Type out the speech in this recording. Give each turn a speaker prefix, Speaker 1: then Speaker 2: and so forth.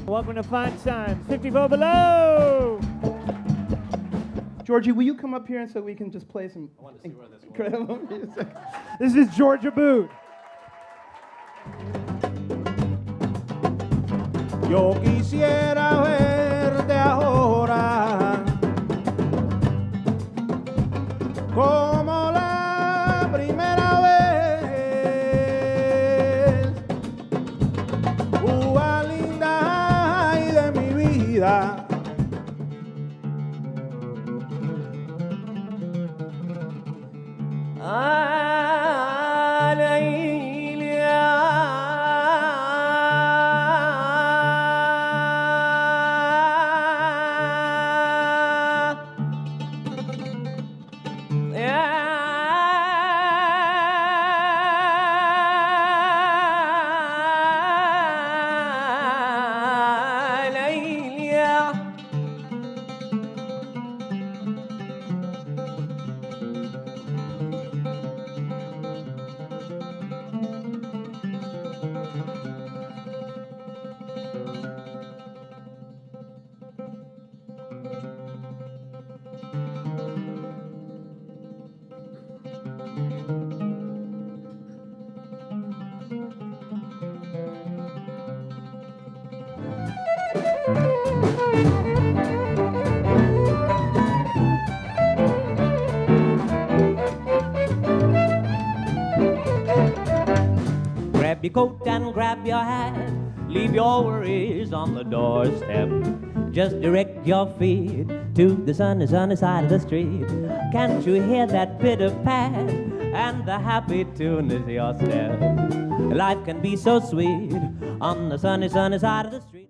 Speaker 1: Welcome to Feinstein, 54 below.
Speaker 2: Georgie, will you come up here and so we can just play some
Speaker 3: I want to see where this was.
Speaker 2: incredible music?
Speaker 1: This is George Abud.
Speaker 3: Yo quisiera verte ahora como la primera vez, Cuba linda y de mi vida.
Speaker 4: Grab your coat and grab your hat. Leave your worries on the doorstep. Just direct your feet to the sunny side of the street. Can't you hear that pitter-pat? And the happy tune is your step. Life can be so sweet on the sunny side of the street.